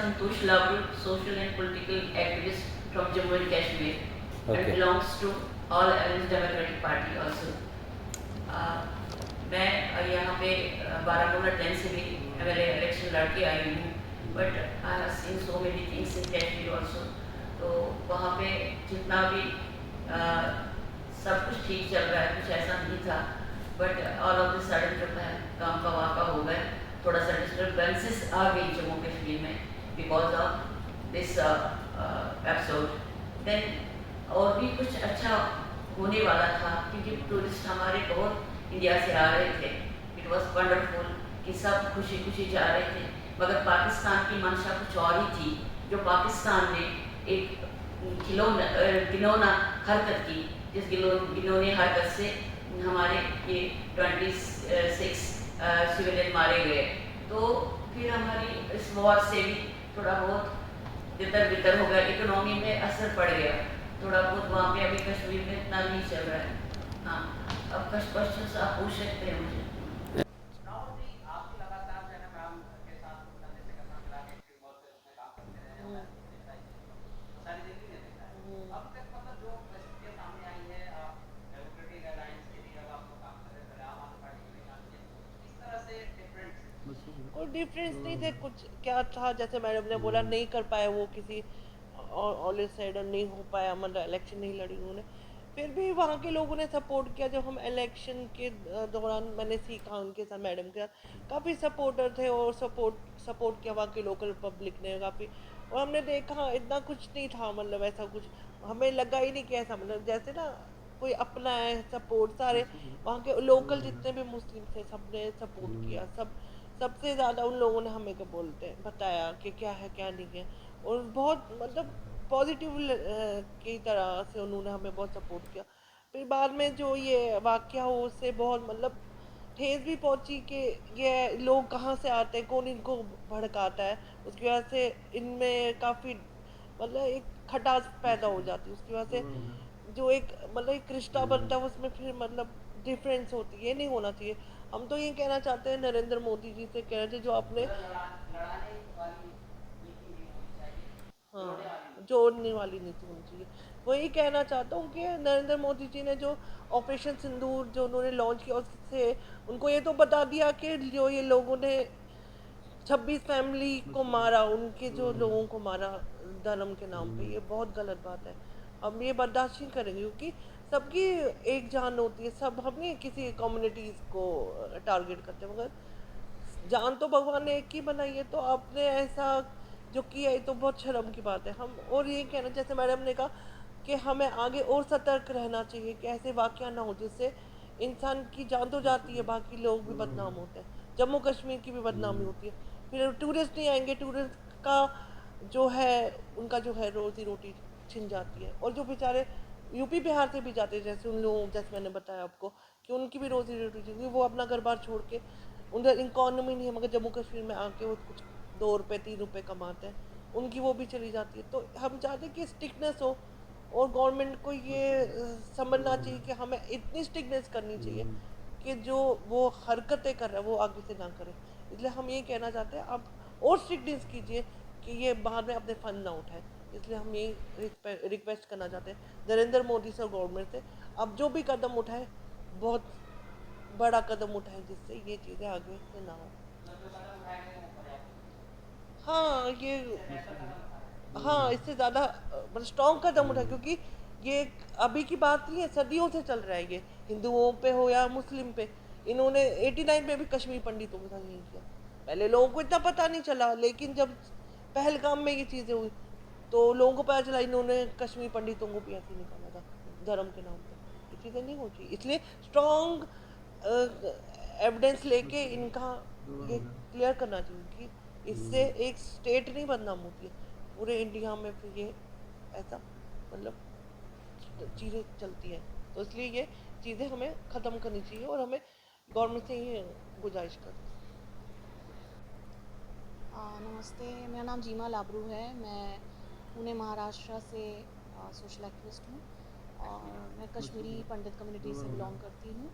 Santosh Lavru, social and political activist from Jammu and Kashmir, and Okay. belongs to All Alliance Democratic Party also. मैं यहाँ पे बारामूला 10 से भी MLA election लड़के आई हूँ, but I have seen so many things in Kashmir also. तो वहाँ पे जितना भी सब कुछ ठीक चल रहा है, कुछ ऐसा नहीं था, but all of the sudden जो है काम का वाका हो गए, थोड़ा सा डिस्टर्बेंसेस आ गई जम्मू कश्मीर में because of this episode. Then और भी कुछ अच्छा होने वाला था, क्योंकि टूरिस्ट हमारे बहुत इंडिया से आ रहे थे। इट वॉज वंडरफुल कि सब खुशी खुशी जा रहे थे, मगर पाकिस्तान की मंशा कुछ और ही थी। जो पाकिस्तान ने एक घिनौना हरकत की, जिस घिनौने हरकत से हमारे ये 26 सिविलियन मारे गए। तो फिर हमारी इस वॉर से भी थोड़ा बहुत तितर बितर हो गया, इकोनॉमी में असर पड़ गया थोड़ा बहुत वहाँ पे। अभी कश्मीर में इतना नहीं चल रहा है। हाँ, अब कुछ क्वेश्चन आप पूछ सकते हैं मुझे। कोई डिफरेंस नहीं थे, कुछ क्या था जैसे मैडम ने बोला नहीं कर पाए वो किसी ऑल साइड नहीं हो पाया, मतलब इलेक्शन नहीं लड़ी उन्होंने, फिर भी वहाँ के लोगों ने सपोर्ट किया। जब हम इलेक्शन के दौरान मैंने सीखा उनके साथ, मैडम के साथ काफ़ी सपोर्टर थे और सपोर्ट किया वहाँ की लोकल पब्लिक ने काफ़ी। और हमने देखा इतना कुछ नहीं था, मतलब ऐसा कुछ हमें लगा ही नहीं कि ऐसा, मतलब जैसे ना कोई अपना है सपोर्ट, सारे वहाँ के लोकल जितने भी मुस्लिम थे सबने सपोर्ट किया। सबसे ज़्यादा उन लोगों ने हमें क्या बोलते हैं बताया कि क्या है क्या नहीं है, और बहुत मतलब पॉजिटिव की तरह से उन्होंने हमें बहुत सपोर्ट किया। फिर बाद में जो ये वाक़या हो उससे बहुत मतलब ठेस भी पहुंची कि ये लोग कहाँ से आते हैं, कौन इनको भड़काता है। उसकी वजह से इनमें काफ़ी मतलब एक खटास पैदा हो जाती है, उसकी वजह से जो एक मतलब एक रिश्ता बनता है उसमें फिर मतलब डिफरेंस होती है, ये नहीं होना चाहिए। हम तो ये कहना चाहते हैं नरेंद्र मोदी जी से, कहना चाहिए जो आपने हाँ जोड़ने वाली नीति होनी चाहिए। वही कहना चाहता हूँ कि नरेंद्र मोदी जी ने जो ऑपरेशन सिंदूर जो उन्होंने लॉन्च किया उससे उनको ये तो बता दिया कि जो ये लोगों ने 26 फैमिली को मारा, उनके जो लोगों को मारा धर्म के नाम पे, ये बहुत गलत बात है। हम ये बर्दाश्त नहीं करेंगे, क्योंकि सबकी एक जान होती है, सब हम नहीं किसी कम्युनिटीज़ को टारगेट करते हैं, मगर जान तो भगवान ने एक ही बनाई है। तो आपने ऐसा जो किया है तो बहुत शर्म की बात है। हम और ये कहना, जैसे मैडम ने कहा कि हमें आगे और सतर्क रहना चाहिए कि ऐसे वाक़या ना हो जिससे इंसान की जान तो जाती है, बाकी लोग भी बदनाम होते हैं, जम्मू कश्मीर की भी बदनामी होती है। फिर टूरिस्ट नहीं आएंगे, टूरिस्ट का जो है उनका जो है रोज़ी रोटी छिन जाती है। और जो बेचारे यूपी बिहार से भी जाते हैं, जैसे उन लोगों जैसे मैंने बताया आपको कि उनकी भी रोज़ी रोटी, क्योंकि वो अपना घर बार छोड़ के, उधर इकोनॉमी नहीं है, मगर जम्मू कश्मीर में आके वो कुछ 2 रुपये 3 रुपये कमाते हैं, उनकी वो भी चली जाती है। तो हम चाहते हैं कि स्टिकनेस हो, और गवर्नमेंट को ये समझना चाहिए कि हमें इतनी स्टिकनेस करनी चाहिए कि जो वो हरकतें कर रहा है वो आगे से ना करे। इसलिए हम ये कहना चाहते हैं आप और स्ट्रिक्टनेस कीजिए कि ये बाद में अपने फंड ना उठाए। इसलिए हम ये रिक्वेस्ट करना चाहते हैं नरेंद्र मोदी से और गवर्नमेंट से, अब जो भी कदम उठाए बहुत बड़ा कदम उठाए जिससे ये चीज़ें आगे से ना हो। हाँ ये हाँ इससे ज़्यादा मतलब स्ट्रॉन्ग कदम उठाए, क्योंकि ये अभी की बात नहीं है, सदियों से चल रहा है ये, हिंदुओं पे हो या मुस्लिम पे। इन्होंने 89 में भी कश्मीर पंडितों के साथ यही किया। पहले लोगों को इतना पता नहीं चला, लेकिन जब पहलगाम में ये चीज़ें हुई तो लोगों को पता चला, इन्होंने कश्मीर पंडितों को भी ऐसे ही निकाला था धर्म के नाम पे। ये चीज़ें नहीं होती, इसलिए स्ट्रॉन्ग एविडेंस लेके इनका ये क्लियर करना चाहिए कि इससे एक स्टेट नहीं बदनाम होती है, पूरे इंडिया में फिर ये ऐसा मतलब चीज़ें चलती हैं। तो इसलिए ये चीज़ें हमें ख़त्म करनी चाहिए, और हमें गवर्नमेंट से ये गुजारिश करते हैं। नमस्ते, मेरा नाम जीमा लाबरू है। मैं पुणे महाराष्ट्र से सोशल एक्टिविस्ट हूँ, और मैं कश्मीरी पंडित कम्युनिटी से बिलोंग करती हूँ।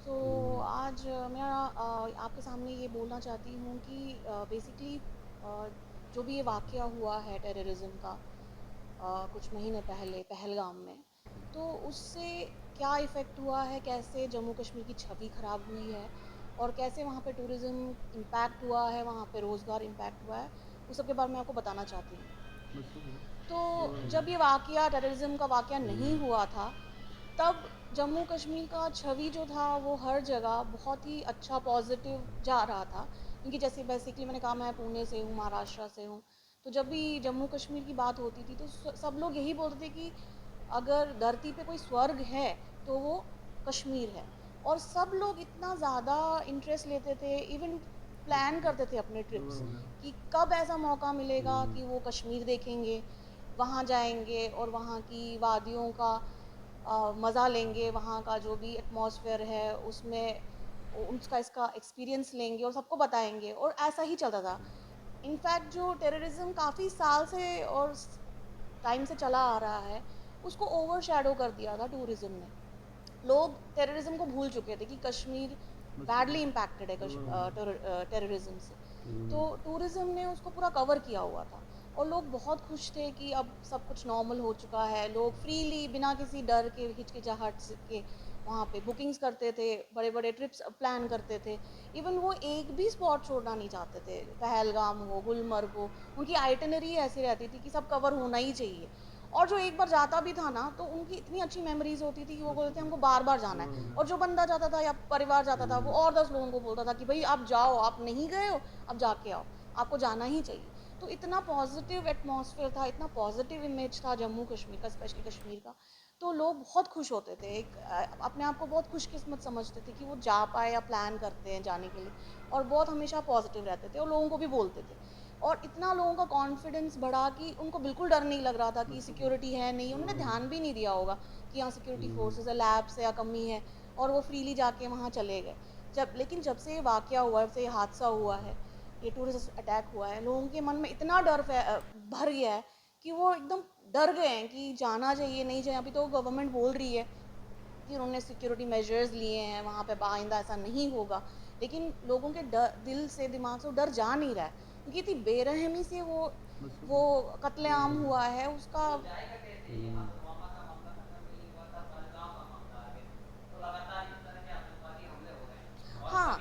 तो आज मैं आपके सामने ये बोलना चाहती हूँ कि बेसिकली जो भी ये वाक़या हुआ है टेररिज्म का कुछ महीने पहले पहलगाम में, तो उससे क्या इफ़ेक्ट हुआ है, कैसे जम्मू कश्मीर की छवि ख़राब हुई है और कैसे वहाँ पे टूरिज़्म इम्पैक्ट हुआ है, वहाँ पे रोज़गार इम्पैक्ट हुआ है, उस सब के बारे में आपको बताना चाहती हूँ। तो जब ये वाक़या टेररिज्म का वाक़या नहीं हुआ था, तब जम्मू कश्मीर का छवि जो था वो हर जगह बहुत ही अच्छा पॉजिटिव जा रहा था, क्योंकि जैसे बेसिकली मैंने कहा मैं पुणे से हूँ, महाराष्ट्र से हूँ। तो जब भी जम्मू कश्मीर की बात होती थी तो सब लोग यही बोलते थे कि अगर धरती पे कोई स्वर्ग है तो वो कश्मीर है। और सब लोग इतना ज़्यादा इंटरेस्ट लेते थे, इवन प्लान करते थे अपने ट्रिप्स कि कब ऐसा मौका मिलेगा कि वो कश्मीर देखेंगे, वहाँ जाएंगे और वहाँ की वादियों का मज़ा लेंगे, वहाँ का जो भी एटमॉस्फेयर है उसमें उसका इसका एक्सपीरियंस लेंगे और सबको बताएंगे, और ऐसा ही चलता था। इनफैक्ट जो टेररिज्म काफ़ी साल से और टाइम से चला आ रहा है, उसको ओवरशैडो कर दिया था टूरिज्म ने। लोग टेररिज्म को भूल चुके थे कि कश्मीर बैडली इम्पैक्टेड है टेररिज्म से। तो टूरिज्म ने उसको पूरा कवर किया हुआ था और लोग बहुत खुश थे कि अब सब कुछ नॉर्मल हो चुका है। लोग फ्रीली बिना किसी डर के हिचकिचाहट के वहाँ पे बुकिंग्स करते थे, बड़े बड़े ट्रिप्स प्लान करते थे। इवन वो एक भी स्पॉट छोड़ना नहीं चाहते थे, पहलगाम हो, गुलमर्ग हो, उनकी आइटनरी ऐसी रहती थी कि सब कवर होना ही चाहिए। और जो एक बार जाता भी था ना, तो उनकी इतनी अच्छी मेमोरीज होती थी कि वो बोलते थे हमको बार बार जाना है। और जो बंदा जाता था या परिवार जाता था, वो और 10 लोगों को बोलता था कि भाई आप जाओ, आप नहीं गए हो, आप जाके आओ, आपको जाना ही चाहिए। तो इतना पॉजिटिव एटमॉस्फेयर था, इतना पॉजिटिव इमेज था जम्मू कश्मीर का, स्पेशली कश्मीर का। तो लोग बहुत खुश होते थे, अपने आप को बहुत खुशकिस्मत समझते थे कि वो जा पाए या प्लान करते हैं जाने के लिए, और बहुत हमेशा पॉजिटिव रहते थे और लोगों को भी बोलते थे। और इतना लोगों का कॉन्फिडेंस बढ़ा कि उनको बिल्कुल डर नहीं लग रहा था कि सिक्योरिटी है नहीं, उन्होंने ध्यान भी नहीं दिया होगा कि यहाँ सिक्योरिटी फोर्सेस है, लैब्स है या कमी है, और वो फ्रीली जाके वहाँ चले गए। लेकिन जब से ये वाक़या हुआ है, जब से ये हादसा हुआ है, ये टूरिस्ट अटैक हुआ है, लोगों के मन में इतना डर भर गया है कि वो एकदम डर गए हैं कि जाना चाहिए नहीं चाहिए। अभी तो गवर्नमेंट बोल रही है कि उन्होंने सिक्योरिटी मेजर्स लिए हैं, वहाँ पे आइंदा ऐसा नहीं होगा, लेकिन लोगों के दिल से, दिमाग से वो डर जा नहीं रहा है, क्योंकि इतनी बेरहमी से वो कत्लेआम हुआ है उसका। हाँ,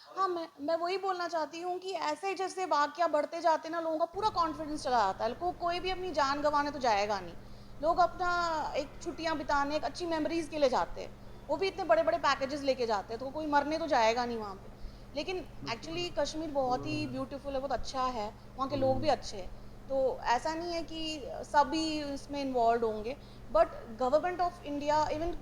हाँ, मैं वही बोलना चाहती हूँ कि ऐसे जैसे वाक़या बढ़ते जाते हैं ना, लोगों का पूरा कॉन्फिडेंस चला जाता है। कोई भी अपनी जान गँवाने तो जाएगा नहीं। लोग अपना एक छुट्टियाँ बिताने, एक अच्छी मेमोरीज़ के लिए जाते हैं। वो भी इतने बड़े-बड़े पैकेजेज़ लेके जाते हैं, तो कोई मरने तो जाएगा नहीं वहाँ पे। लेकिन एक्चुअली कश्मीर बहुत ही ब्यूटीफुल है, बहुत अच्छा है, वहाँ के लोग भी अच्छे हैं। तो ऐसा नहीं है कि सभी इसमें इन्वॉल्वड होंगे, but government of India, even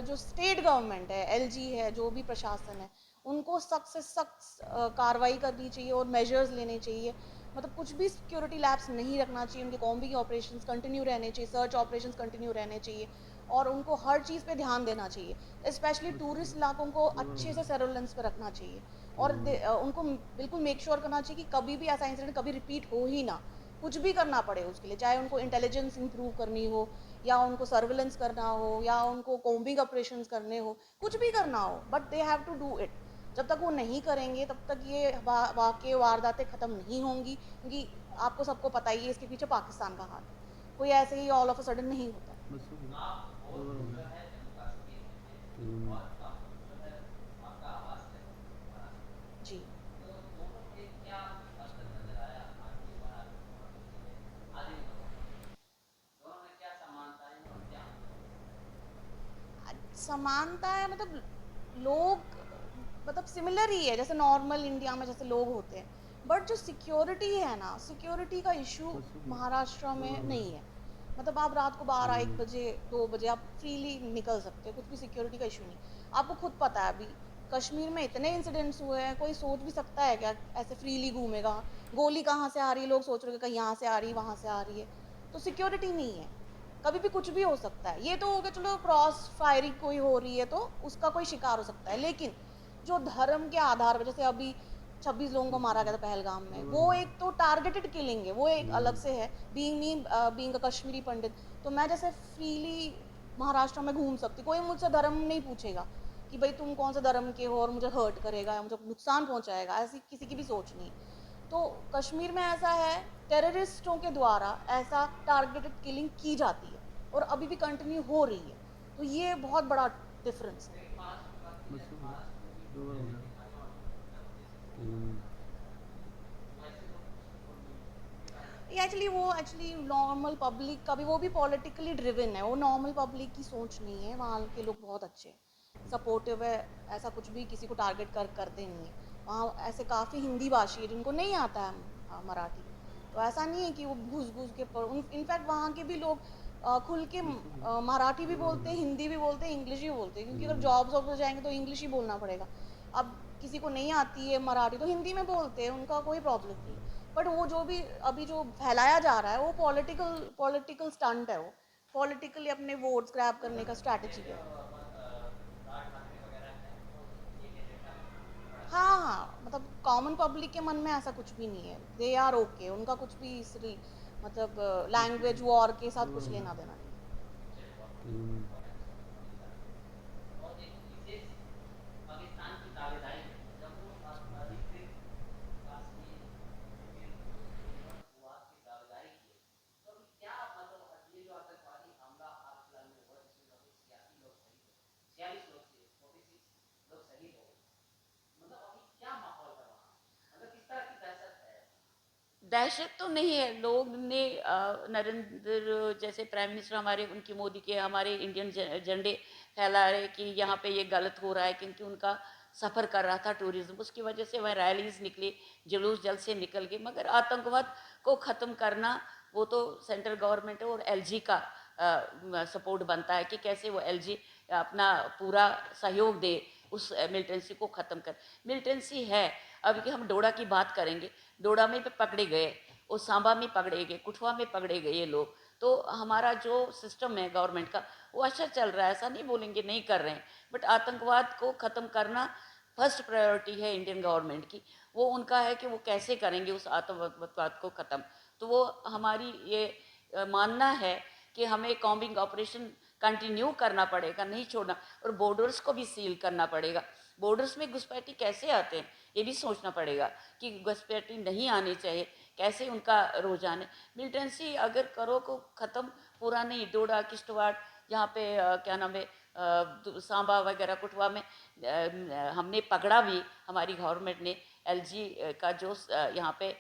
जो स्टेट गवर्नमेंट है, एलजी है, जो भी प्रशासन है, उनको सख्त से सख्त कार्रवाई करनी चाहिए और मेजर्स लेने चाहिए। मतलब कुछ भी सिक्योरिटी लैब्स नहीं रखना चाहिए, उनके कॉम्बिंग ऑपरेशंस कंटिन्यू रहने चाहिए, सर्च ऑपरेशंस कंटिन्यू रहने चाहिए, और उनको हर चीज़ पे ध्यान देना चाहिए। स्पेशली टूरिस्ट इलाकों को अच्छे से सर्वेलेंस पे रखना चाहिए, और उनको बिल्कुल मेक श्योर करना चाहिए कि कभी भी ऐसा इंसिडेंट कभी रिपीट हो ही ना। कुछ भी करना पड़े उसके लिए, चाहे उनको इंटेलिजेंस इंप्रूव करनी हो, या उनको सर्वेलेंस करना हो, या उनको कॉम्बिंग ऑपरेशंस करने हो, कुछ भी करना हो, but they have to do it. जब तक वो नहीं करेंगे तब तक ये वाक़ये वारदातें ख़त्म नहीं होंगी, क्योंकि आपको सबको पता ही है इसके पीछे पाकिस्तान का हाथ है। कोई ऐसे ही ऑल ऑफ अ सडन नहीं होता। जी। समानता है, मतलब लोग, मतलब सिमिलर ही है जैसे नॉर्मल इंडिया में जैसे लोग होते हैं, बट जो सिक्योरिटी है ना, सिक्योरिटी का इशू महाराष्ट्र में नहीं है। मतलब आप रात को 12 1 बजे 2 बजे आप फ्रीली निकल सकते हो, कुछ भी सिक्योरिटी का इशू नहीं। आपको खुद पता है अभी कश्मीर में इतने इंसिडेंट्स हुए हैं, कोई सोच भी सकता है क्या ऐसे फ्रीली घूमेगा? गोली कहाँ से आ रही है, लोग सोच रहे हैं कहीं यहाँ से आ रही है, वहाँ से आ रही है। तो सिक्योरिटी नहीं है, कभी भी कुछ भी हो सकता है। ये तो हो गया चलो, क्रॉस फायरिंग कोई हो रही है तो उसका कोई शिकार हो सकता है, लेकिन जो धर्म के आधार पर, जैसे अभी 26 लोगों को मारा गया था पहलगाम में, वो एक तो टारगेटेड किलिंग है, वो एक अलग से है। बीइंग अ कश्मीरी पंडित, तो मैं जैसे फ्रीली महाराष्ट्र में घूम सकती, कोई मुझसे धर्म नहीं पूछेगा, कि भाई तुम कौन से धर्म के हो और मुझे हर्ट करेगा या मुझे नुकसान पहुंचाएगा, ऐसी किसी की भी सोच नहीं। तो कश्मीर में ऐसा है, टेररिस्टों के द्वारा ऐसा टारगेटेड किलिंग की जाती है और अभी भी कंटिन्यू हो रही है। तो ये बहुत बड़ा डिफरेंस है। बस दो बार हो गया। ये एक्चुअली नॉर्मल पब्लिक का भी, वो भी पॉलिटिकली ड्रिवन है, वो नॉर्मल पब्लिक की सोच नहीं है। वहाँ के लोग बहुत अच्छे हैं, सपोर्टिव है, ऐसा कुछ भी किसी को टारगेट करते नहीं है। वहाँ ऐसे काफ़ी हिंदी भाषी है जिनको नहीं आता है मराठी, तो ऐसा नहीं है कि वो घुस घुस के इनफैक्ट वहाँ के भी लोग खुल के मराठी भी बोलते हैं, हिंदी भी बोलते हैं, इंग्लिश भी बोलते हैं, क्योंकि अगर जॉब्स वॉब्स हो जाएंगे तो इंग्लिश ही बोलना पड़ेगा। अब किसी को नहीं आती है मराठी तो हिंदी में बोलते हैं, उनका कोई प्रॉब्लम नहीं। बट वो जो भी अभी जो फैलाया जा रहा है वो पॉलिटिकल स्टंट है, वो पॉलिटिकली अपने वोट्स ग्रैब करने का स्ट्रैटेजी है। हाँ हाँ, मतलब कॉमन पब्लिक के मन में ऐसा कुछ भी नहीं है, दे आर ओके, उनका कुछ भी मतलब लैंग्वेज वॉर के दो साथ बार कुछ हो लेना गया। देना नहीं है। पाकिस्तान की दावेदारी है जम्मू और कश्मीर शुरुआत की दावेदारी की है। तो अभी क्या मतलब ये जो आतंकवादी हमला हाल फिलहाल में हुआ जिसमें 86 लोग शहीद हुए, 46 लोग से 46 लोग शहीद हो गए, मतलब अभी क्या माहौल है वहाँ, मतलब किस तरह की दहशत है? दहशत तो नहीं है, लोग ने नरेंद्र जैसे प्राइम मिनिस्टर हमारे, उनकी मोदी के, हमारे इंडियन झंडे फैला रहे कि यहाँ पे ये गलत हो रहा है, क्योंकि उनका सफ़र कर रहा था टूरिज्म, उसकी वजह से वह रैलीज निकली, जुलूस जल्द से निकल गए। मगर आतंकवाद को ख़त्म करना वो तो सेंट्रल गवर्नमेंट और एलजी का सपोर्ट बनता है कि कैसे वो एलजी अपना पूरा सहयोग दे उस मिलिटेंसी को ख़त्म कर। मिलिटेंसी है, अभी कि हम डोडा की बात करेंगे, डोडा में भी पकड़े गए, और सांबा में पकड़े गए, कुठवा में पकड़े गए ये लोग। तो हमारा जो सिस्टम है गवर्नमेंट का वो अच्छा चल रहा है, ऐसा नहीं बोलेंगे नहीं कर रहे हैं, बट आतंकवाद को ख़त्म करना फर्स्ट प्रायोरिटी है इंडियन गवर्नमेंट की। वो उनका है कि वो कैसे करेंगे उस आतंकवाद को ख़त्म। तो वो हमारी ये मानना है कि हमें कॉम्बिंग ऑपरेशन कंटिन्यू करना पड़ेगा, नहीं छोड़ना, और बॉर्डर्स को भी सील करना पड़ेगा। बॉर्डर्स में घुसपैठी कैसे आते हैं ये भी सोचना पड़ेगा कि घुसपैठी नहीं आनी चाहिए, कैसे उनका रुझान है। मिलिटेंसी अगर करो को ख़त्म पूरा नहीं, डोडा किश्तवाड़ जहाँ पे क्या नाम है सांबा वगैरह कुटवा में हमने पकड़ा भी, हमारी गवर्नमेंट ने एलजी का जो यहाँ पे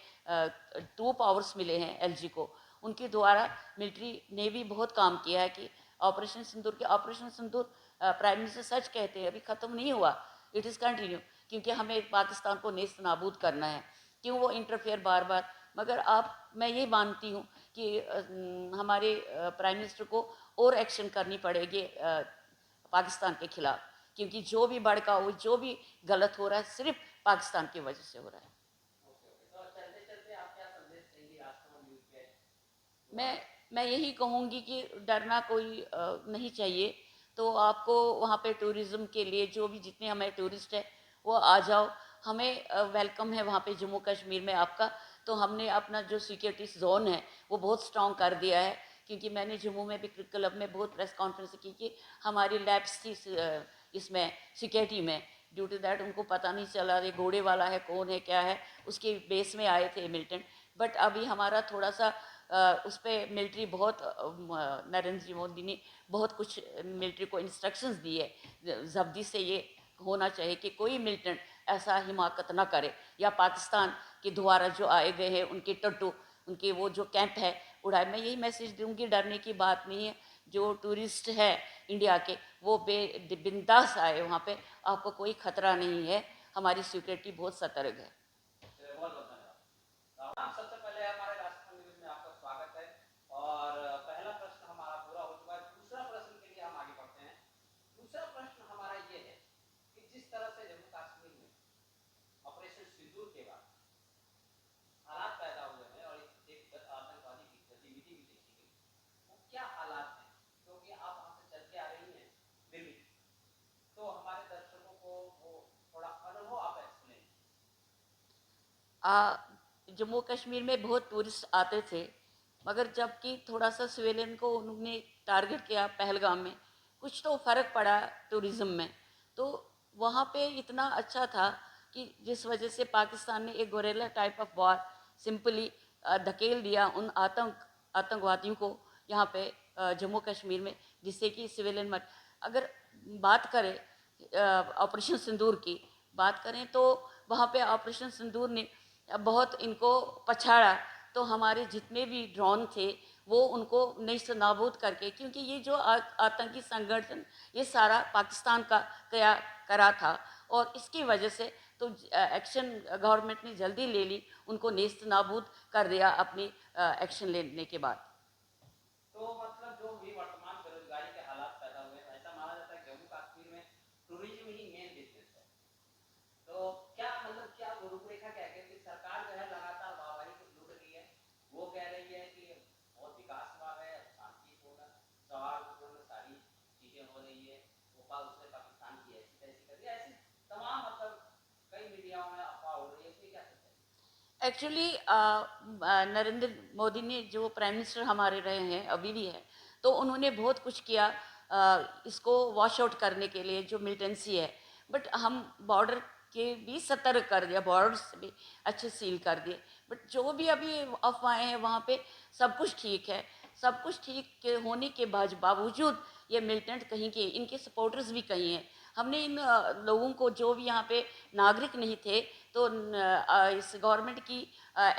2 पावर्स मिले हैं एलजी को, उनके द्वारा मिलिट्री ने भी बहुत काम किया है कि ऑपरेशन सिंदूर प्राइम मिनिस्टर सच कहते हैं अभी ख़त्म नहीं हुआ, इट इज़ कंटिन्यू, क्योंकि हमें पाकिस्तान को नेस्त नाबूद करना है। क्यों वो इंटरफेयर बार बार, मगर मैं ये मानती हूँ कि हमारे प्राइम मिनिस्टर को और एक्शन करनी पड़ेगी पाकिस्तान के खिलाफ, क्योंकि जो भी भड़काऊ, जो भी गलत हो रहा है सिर्फ पाकिस्तान की वजह से हो रहा है। तो चलते चलते आप क्या संदेश देंगे राष्ट्रवादी यूथ के? मैं यही कहूँगी कि डरना कोई नहीं चाहिए। तो आपको वहाँ पे टूरिज़्म के लिए जो भी जितने हमारे टूरिस्ट हैं वो आ जाओ, हमें वेलकम है वहाँ पे जम्मू कश्मीर में आपका। तो हमने अपना जो सिक्योरिटी जोन है वो बहुत स्ट्रॉन्ग कर दिया है, क्योंकि मैंने जम्मू में भी क्लब में बहुत प्रेस कॉन्फ्रेंस की कि हमारी लैब्स थी इसमें सिक्योरिटी में, ड्यू टू दैट उनको पता नहीं चला ये घोड़े वाला है कौन है क्या है, उसके बेस में आए थे मिलिटेंट। बट अभी हमारा थोड़ा सा उस पर मिलिट्री बहुत नरेंद्र जी मोदी ने बहुत कुछ मिलिट्री को इंस्ट्रक्शंस दी है, जब्दी से ये होना चाहिए कि कोई मिलिटेंट ऐसा हिमाकत ना करे, या पाकिस्तान के द्वारा जो आए गए हैं उनके टट्टू, उनके वो जो कैंप है उड़ाए। मैं यही मैसेज दूंगी, डरने की बात नहीं है, जो टूरिस्ट है इंडिया के वो बिंदास आए, वहाँ पे आपको कोई खतरा नहीं है, हमारी सिक्योरिटी बहुत सतर्क है। बहुत बहुत धन्यवाद। सबसे पहले हमारे राष्ट्रपति दिवस में आपका स्वागत है, और पहला प्रश्न हमारा पूरा हो चुका है, दूसरा प्रश्न के लिए हम आगे बढ़ते हैं। दूसरा प्रश्न हमारा ये है कि जिस तरह से जम्मू कश्मीर में ऑपरेशन सिंदूर के बाद हालात पैदा हुए हैं और एक आतंकवादी की गतिविधि भी देखी गई, वो क्या हालात हैं, क्योंकि आप वहाँ से चल के आ रही हैं दिल्ली, तो हमारे दर्शकों को वो थोड़ा अनुभव आप एक्सप्लेन। जम्मू कश्मीर में बहुत टूरिस्ट आते थे, मगर जबकि थोड़ा सा सिविलियन को उन्होंने टारगेट किया पहलगाम में, कुछ तो फ़र्क पड़ा टूरिज़्म में। तो वहाँ पे इतना अच्छा था कि जिस वजह से पाकिस्तान ने एक guerrilla type of war simply धकेल दिया उन आतंकवादियों को यहाँ पे जम्मू कश्मीर में, जिससे कि सिविलियन मर। अगर बात करें ऑपरेशन सिंदूर की बात करें तो वहाँ पे ऑपरेशन सिंदूर ने बहुत इनको पछाड़ा। तो हमारे जितने भी ड्रोन थे वो उनको नेस्त नाबूद करके, क्योंकि ये जो आतंकी संगठन ये सारा पाकिस्तान का करा था, और इसकी वजह से तो एक्शन गवर्नमेंट ने जल्दी ले ली, उनको नेस्त नाबूद कर दिया अपनी एक्शन लेने के बाद। तो मतलब जो भी वर्तमान बेरोजगारी के हालात पैदा हुए, ऐसा माना जाता है जम्मू कश्मीर में टूरिज्म ही मेन बिजनेस है। तो क्या मतलब क्या रूपरेखा क्या है कि सरकार जो है लगातार वाहवाही को लूट रही है, वो कह रही है कि बहुत विकास हुआ है, शांतिपूर्ण सौहार्दपूर्ण सारी चीजें हो रही है, भोपाल उसने पाकिस्तान की ऐसी तैसी कर दिया, ऐसी तमाम मतलब कई मीडियाओं में अफवाह हो रही है, इसमें क्या सच है? एक्चुअली नरेंद्र मोदी ने जो प्राइम मिनिस्टर हमारे रहे हैं, अभी भी है, तो उन्होंने बहुत कुछ किया इसको वॉश आउट करने के लिए जो मिलिटेंसी है। बट हम बॉर्डर के भी सतर्क कर दिया, बॉर्डर्स भी अच्छे सील कर दिए। बट जो भी अभी अफवाहें हैं वहाँ पे सब कुछ ठीक है। सब कुछ ठीक के होने के बावजूद ये मिलिटेंट कहीं के, इनके सपोर्टर्स भी कहीं हैं। हमने इन लोगों को, जो भी यहाँ पे नागरिक नहीं थे, तो इस गवर्नमेंट की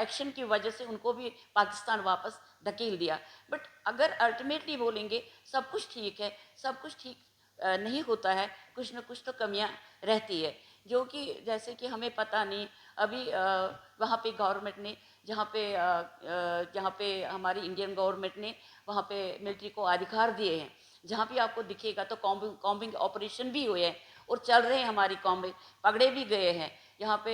एक्शन की वजह से उनको भी पाकिस्तान वापस धकेल दिया। बट अगर अल्टीमेटली बोलेंगे सब कुछ ठीक है, सब कुछ ठीक नहीं होता है, कुछ न कुछ तो कमियां रहती है, जो कि जैसे कि हमें पता नहीं। अभी वहाँ पे गवर्नमेंट ने जहाँ पे हमारी इंडियन गवर्नमेंट ने वहाँ पे मिलिट्री को अधिकार दिए हैं, जहाँ भी आपको दिखेगा तो कॉम्बिंग ऑपरेशन भी हुए हैं और चल रहे हैं। हमारी कॉम्बिंग पकड़े भी गए हैं। यहाँ पे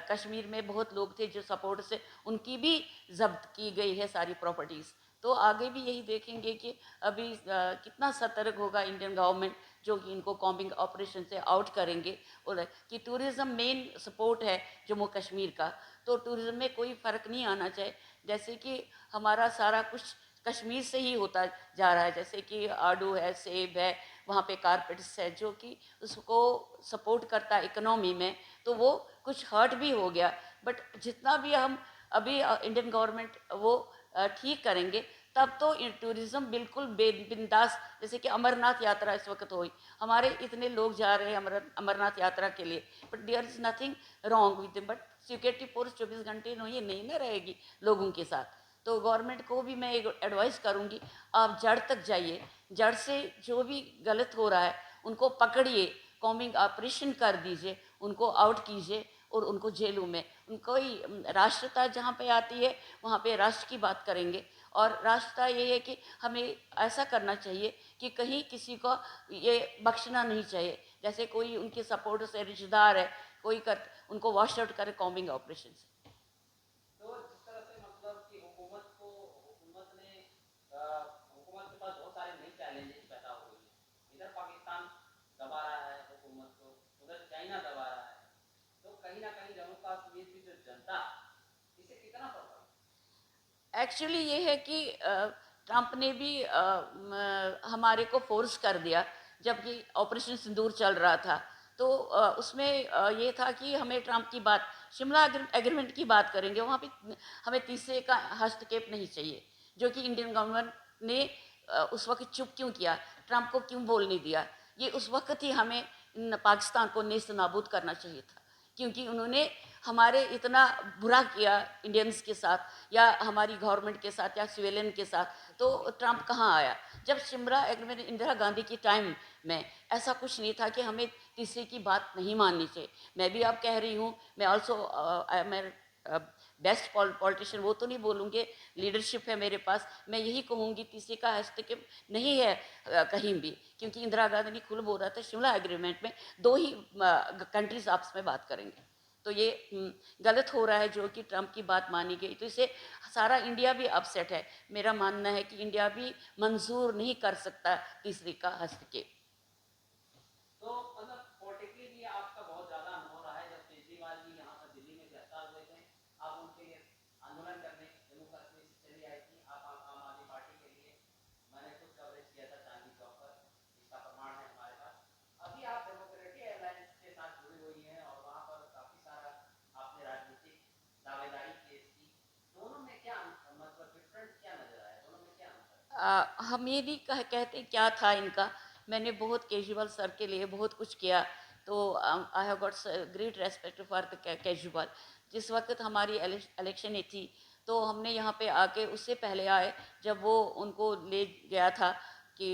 कश्मीर में बहुत लोग थे जो सपोर्ट से, उनकी भी जब्त की गई है सारी प्रॉपर्टीज़। तो आगे भी यही देखेंगे कि अभी कितना सतर्क होगा इंडियन गवर्नमेंट, जो कि इनको कॉम्बिंग ऑपरेशन से आउट करेंगे। और कि टूरिज़्म मेन सपोर्ट है जम्मू कश्मीर का, तो टूरिज़्म में कोई फ़र्क नहीं आना चाहिए। जैसे कि हमारा सारा कुछ कश्मीर से ही होता जा रहा है, जैसे कि आड़ू है, सेब है, वहाँ पे कारपेट्स है, जो कि उसको सपोर्ट करता है इकोनॉमी में, तो वो कुछ हर्ट भी हो गया। बट जितना भी हम अभी इंडियन गवर्नमेंट वो ठीक करेंगे, तब तो टूरिज़्म बिल्कुल बिंदास। जैसे कि अमरनाथ यात्रा इस वक्त हुई, हमारे इतने लोग जा रहे हैं अमरनाथ यात्रा के लिए, but there is nothing wrong with them. But security force 24 घंटे नहीं ना रहेगी लोगों के साथ। तो गवर्नमेंट को भी मैं एक एडवाइस करूँगी, आप जड़ तक जाइए, जड़ से जो भी गलत हो रहा है उनको पकड़िए, कॉम्बिंग ऑपरेशन कर दीजिए, उनको आउट कीजिए और उनको जेलों में, उनको ही राष्ट्रता जहाँ पे आती है वहाँ पे राष्ट्र की बात करेंगे। और राष्ट्रता ये है कि हमें ऐसा करना चाहिए कि कहीं किसी को ये बख्शना नहीं चाहिए। जैसे कोई उनके सपोर्टर से रिश्तेदार है, कोई कर उनको वॉश आउट करे कॉम्बिंग ऑपरेशन से। तो जिस तरह से मतलब कि हुकूमत ने हुकूमत के पास बहुत सारे नए चैलेंजेस पैदा हो गए हैं। इधर पाकिस्तान दबा रहा है हुकूमत को, उधर चाइना दबा रहा है, तो कहीं ना कहीं जम्मू कश्मीर की जो जनता इसे कितना प्रभावित। एक्चुअली ये है कि ट्रंप ने भी हमारे को फोर्स कर दिया। जबकि ऑपरेशन सिंदूर चल रहा था, तो उसमें ये था कि हमें ट्रंप की बात, शिमला एग्रीमेंट की बात करेंगे, वहाँ पे हमें तीसरे का हस्तक्षेप नहीं चाहिए, जो कि इंडियन गवर्नमेंट ने उस वक्त चुप क्यों किया, ट्रंप को क्यों बोलने दिया। ये उस वक्त ही हमें पाकिस्तान को नेस्त नाबूद करना चाहिए था, क्योंकि उन्होंने हमारे इतना बुरा किया इंडियंस के साथ या हमारी गवर्नमेंट के साथ या सिविलियन के साथ। तो ट्रंप कहाँ आया? जब शिमला एग्रीमेंट इंदिरा गांधी की टाइम में ऐसा कुछ नहीं था कि हमें तीसरे की बात नहीं माननी चाहिए। मैं भी आप कह रही हूँ, मैं ऑल्सो मैं बेस्ट पॉलिटिशियन वो तो नहीं बोलूँगी, लीडरशिप है मेरे पास, मैं यही कहूँगी तीसरे का हस्तक्षेप नहीं है कहीं भी, क्योंकि इंदिरा गांधी ने खुद बोला था शिमला एग्रीमेंट में दो ही कंट्रीज आपस में बात करेंगे। तो ये गलत हो रहा है जो कि ट्रंप की बात मानी गई, तो इसे सारा इंडिया भी अपसेट है। मेरा मानना है कि इंडिया भी मंजूर नहीं कर सकता तीसरे का हस्तक्षेप। तो मतलब पॉलिटिकली भी आपका बहुत ज्यादा अनुभव रहा है। जब केजरीवाल जी यहाँ पर दिल्ली में गिरफ्तार हुए थे, आप उनके आंदोलन करने जम्मू कश्मीर से चली आई थी, आप आम आदमी पार्टी के लिए। मैंने खुद कवरेज किया था चांदनी चौक पर, इसका प्रमाण है हमारे पास। हम ये नहीं कहते क्या था इनका। मैंने बहुत केजरीवाल सर के लिए बहुत कुछ किया, तो I have got great respect for the Kejriwal. जिस वक्त हमारी इलेक्शन थी तो हमने यहाँ पे आके, उससे पहले आए जब वो उनको ले गया था कि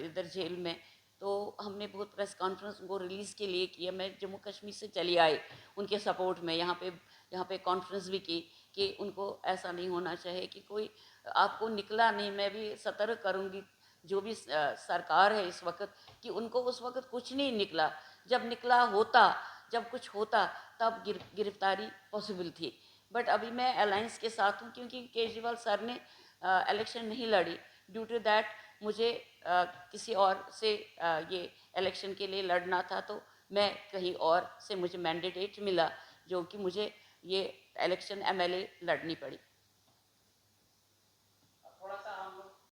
इधर जेल में, तो हमने बहुत प्रेस कॉन्फ्रेंस उनको रिलीज़ के लिए किया। मैं जम्मू कश्मीर से चली आई उनके सपोर्ट में, यहाँ पे कॉन्फ्रेंस भी की कि उनको ऐसा नहीं होना चाहिए कि कोई आपको निकला नहीं। मैं भी सतर्क करूँगी जो भी सरकार है इस वक्त, कि उनको उस वक्त कुछ नहीं निकला। जब निकला होता, जब कुछ होता तब गिरफ्तारी पॉसिबल थी। बट अभी मैं अलायंस के साथ हूँ, क्योंकि केजरीवाल सर ने इलेक्शन नहीं लड़ी। ड्यू टू दैट मुझे किसी और से ये इलेक्शन के लिए लड़ना था, तो मैं कहीं और से मुझे मैंडेट मिला, जो कि मुझे ये इलेक्शन एमएलए लड़नी पड़ी।